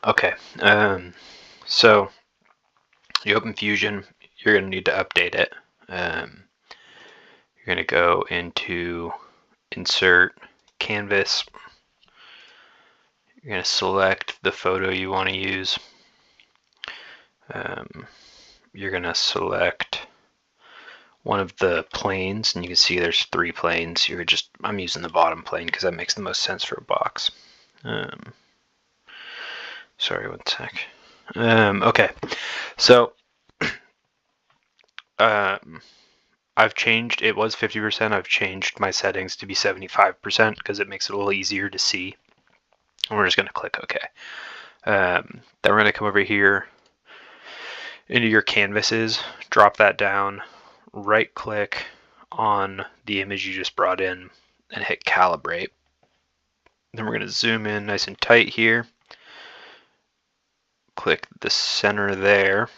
Okay, so you open Fusion, you're going to need to update it. You're going to go into Insert, Canvas. You're going to select the photo you want to use. You're going to select one of the planes, and you can see there's 3 planes. I'm using the bottom plane because that makes the most sense for a box. Sorry, one sec. Okay, so I've changed, it was 50%, I've changed my settings to be 75% because it makes it a little easier to see. And we're just going to click OK. Then we're going to come over here into your canvases, drop that down, right click on the image you just brought in and hit calibrate. Then we're going to zoom in nice and tight here. Click the center there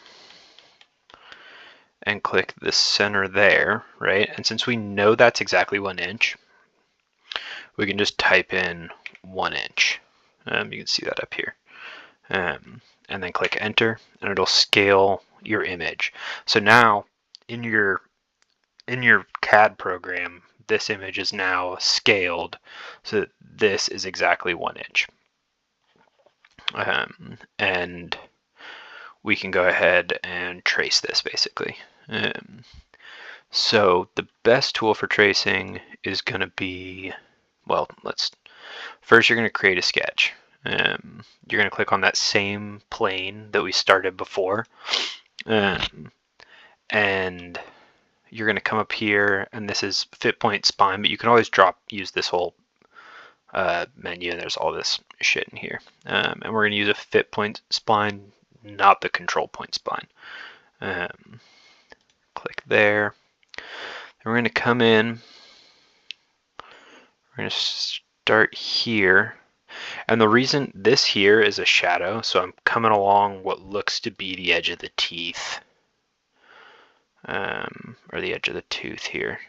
and click the center there, right? And since we know that's exactly 1 inch, we can just type in 1 inch. You can see that up here. And then click enter, and it'll scale your image. So now in your CAD program, this image is now scaled so that this is exactly 1 inch. And we can go ahead and trace this basically. So the best tool for tracing is going to be, well, first you're going to create a sketch. You're going to click on that same plane that we started before, and you're going to come up here, and this is fit point spline, but you can always use this whole menu, and there's all this shit in here. And we're going to use a fit point spline, not the control point spline. Click there. Then we're going to come in. We're going to start here. And the reason this here is a shadow, so I'm coming along what looks to be the edge of the teeth, or the edge of the tooth here.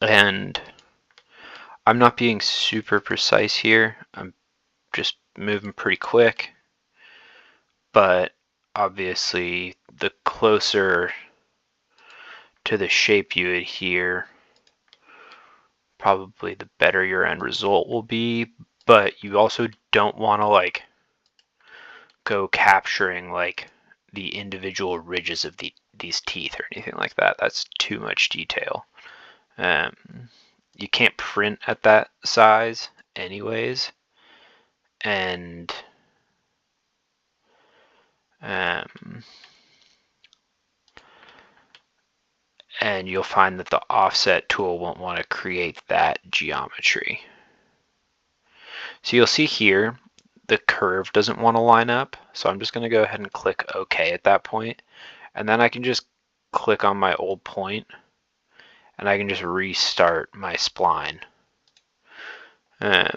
And I'm not being super precise here. I'm just moving pretty quick. But obviously, the closer to the shape you adhere, probably the better your end result will be. But you also don't want to go capturing the individual ridges of these teeth or anything like that. That's too much detail. You can't print at that size anyways, and you'll find that the offset tool won't want to create that geometry. So you'll see here the curve doesn't want to line up, so I'm just going to go ahead and click OK at that point, and then I can just click on my old point and I can just restart my spline. Yeah,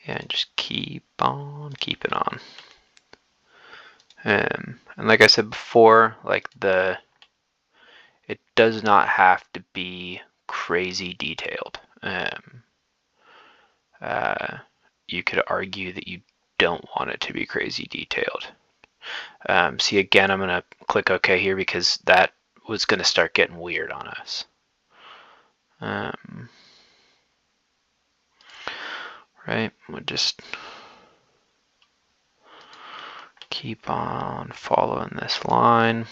and just keep on keeping on. And like I said before, it does not have to be crazy detailed. You could argue that you don't want it to be crazy detailed. See, again, I'm going to click OK here because that was going to start getting weird on us. Right, we'll just keep on following this line.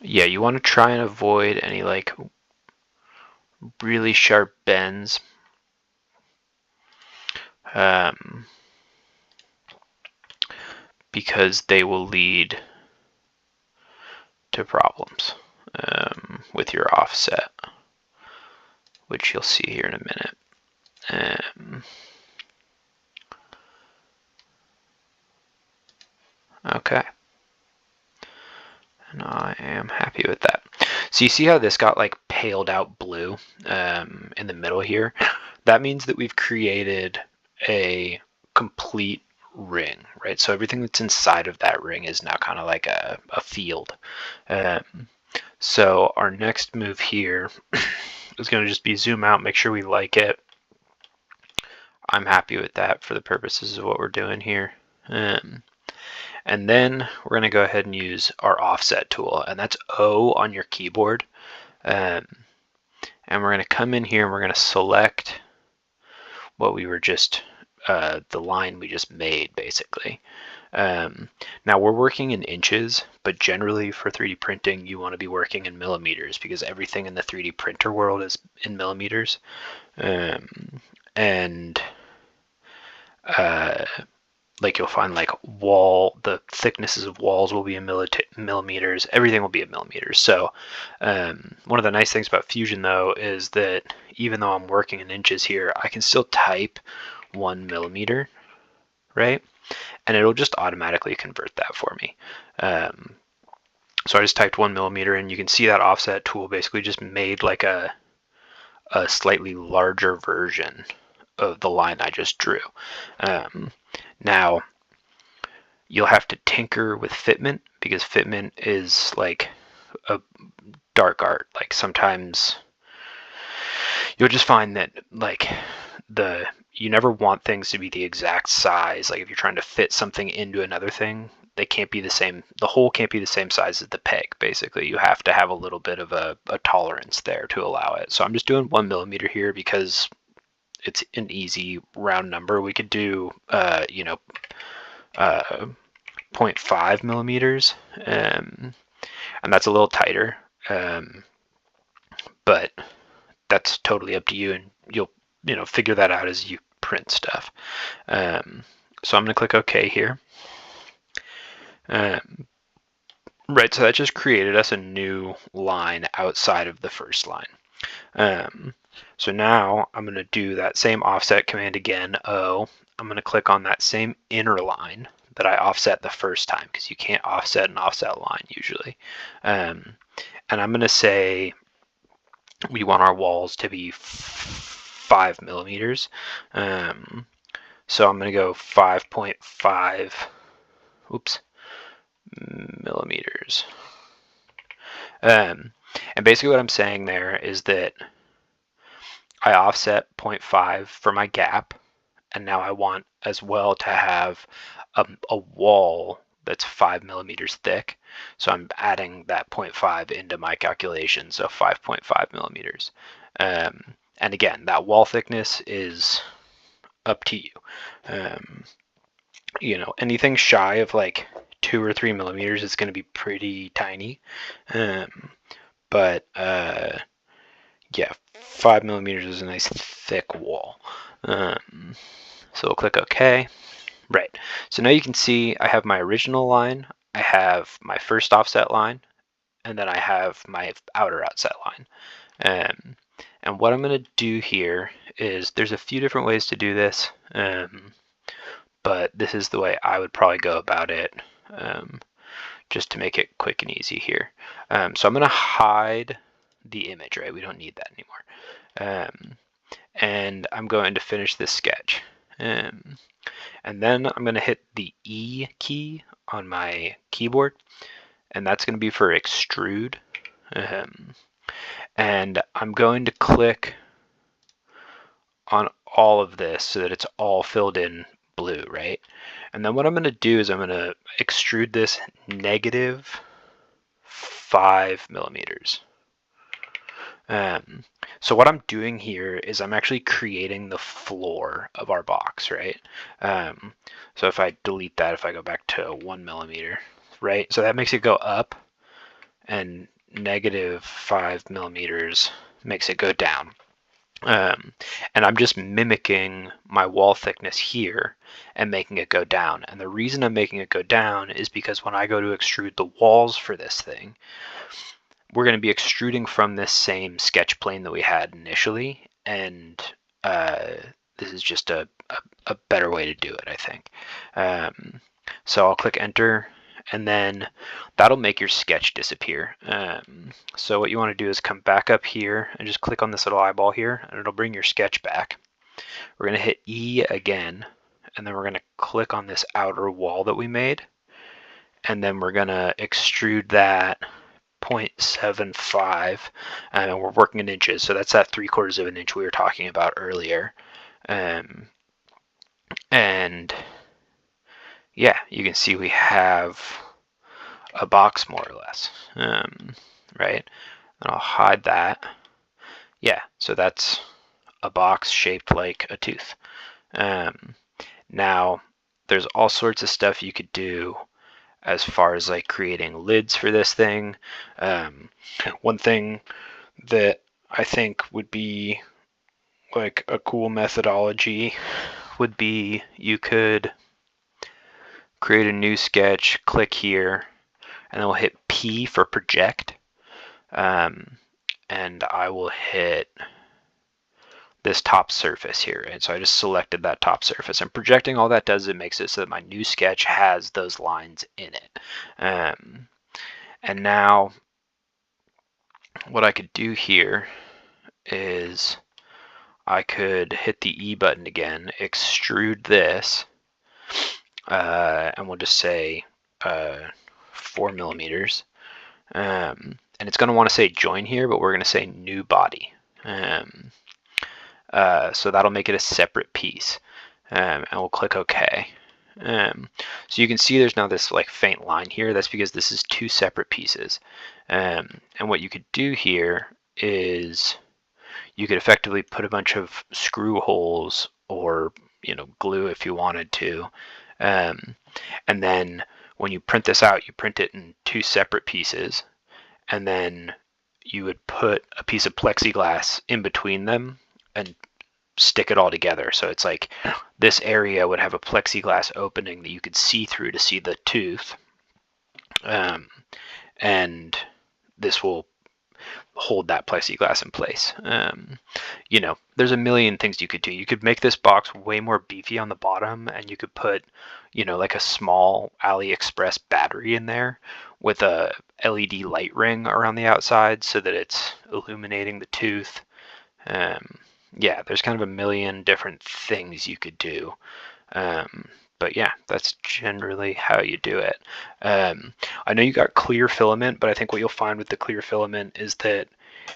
Yeah, you want to try and avoid any really sharp bends. Because they will lead to problems with your offset, which you'll see here in a minute. Okay. And I am happy with that. So you see how this got like paled out blue in the middle here? That means that we've created a complete ring, right? So everything that's inside of that ring is now kind of like a field. So our next move here is going to just be zoom out, make sure we like it. I'm happy with that for the purposes of what we're doing here. And then we're going to go ahead and use our offset tool, and that's O on your keyboard. And we're going to come in here and we're going to select what we were just, the line we just made, basically. Now we're working in inches, but generally for 3D printing, you want to be working in millimeters because everything in the 3D printer world is in millimeters. Like you'll find like the thicknesses of walls will be in millimeters, everything will be in millimeters. So one of the nice things about Fusion though is that even though I'm working in inches here, I can still type 1 millimeter, right? And it'll just automatically convert that for me. So I just typed 1 millimeter and you can see that offset tool basically just made like a slightly larger version of the line I just drew. Now, you'll have to tinker with fitment because fitment is like a dark art. Like sometimes you'll just find that like you never want things to be the exact size. Like if you're trying to fit something into another thing, they can't be the same. The hole can't be the same size as the peg. Basically, you have to have a little bit of a tolerance there to allow it. So I'm just doing 1 millimeter here because it's an easy round number. We could do 0.5 millimeters, and that's a little tighter, but that's totally up to you, and you'll figure that out as you print stuff. So I'm going to click OK here. Right, so that just created us a new line outside of the first line. So now I'm going to do that same offset command again, O. I'm going to click on that same inner line that I offset the first time because you can't offset an offset line usually. And I'm going to say we want our walls to be 5 millimeters. So I'm going to go 5.5 millimeters. And basically what I'm saying there is that I offset 0.5 for my gap, and now I want as well to have a wall that's 5 millimeters thick. So I'm adding that 0.5 into my calculation, so 5.5 millimeters. And again, that wall thickness is up to you. Anything shy of like 2 or 3 millimeters is going to be pretty tiny. But yeah, 5 millimeters is a nice thick wall. So we'll click OK. Right, so now you can see I have my original line, I have my first offset line, and then I have my outer offset line. And what I'm going to do here is there's a few different ways to do this, but this is the way I would probably go about it, just to make it quick and easy here. So I'm going to hide the image, right? We don't need that anymore. And I'm going to finish this sketch. And then I'm going to hit the E key on my keyboard, and that's going to be for extrude. And I'm going to click on all of this so that it's all filled in blue, right? And then what I'm going to do is I'm going to extrude this -5 millimeters. So what I'm doing here is I'm actually creating the floor of our box, right? So if I delete that, if I go back to 1 millimeter, right? So that makes it go up, and -5 millimeters makes it go down. And I'm just mimicking my wall thickness here and making it go down. And the reason I'm making it go down is because when I go to extrude the walls for this thing, we're going to be extruding from this same sketch plane that we had initially, and this is just a better way to do it, I think. So I'll click enter, and then that'll make your sketch disappear. So what you want to do is come back up here and just click on this little eyeball here, and it'll bring your sketch back. We're going to hit E again, and then we're going to click on this outer wall that we made, and then we're going to extrude that 0.75, and we're working in inches, so that's that 3/4 of an inch we were talking about earlier. And yeah, you can see we have a box more or less, right? And I'll hide that. Yeah, so that's a box shaped like a tooth. Now, there's all sorts of stuff you could do as far as like creating lids for this thing. One thing that I think would be like a cool methodology would be you could create a new sketch, click here, and then we'll hit P for project. And I will hit this top surface here, and so I just selected that top surface, and projecting, all that does is it makes it so that my new sketch has those lines in it. And now what I could do here is I could hit the E button again, extrude this, and we'll just say 4 millimeters, and it's going to want to say join here, but we're going to say new body. So that'll make it a separate piece, and we'll click OK. So you can see there's now this like faint line here. That's because this is 2 separate pieces. And what you could do here is you could effectively put a bunch of screw holes or glue if you wanted to. And then when you print this out, you print it in 2 separate pieces, and then you would put a piece of plexiglass in between them and stick it all together. So it's like this area would have a plexiglass opening that you could see through to see the tooth, and this will hold that plexiglass in place. There's a million things you could do. You could make this box way more beefy on the bottom, and you could put like a small AliExpress battery in there with a LED light ring around the outside so that it's illuminating the tooth. Yeah, there's kind of a million different things you could do. But yeah, that's generally how you do it. I know you got clear filament, but I think what you'll find with the clear filament is that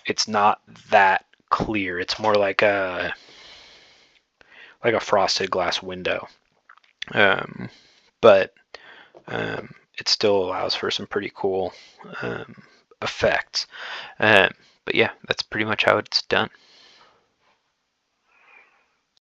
it's not that clear. It's more like a frosted glass window. But it still allows for some pretty cool effects. But yeah, that's pretty much how it's done.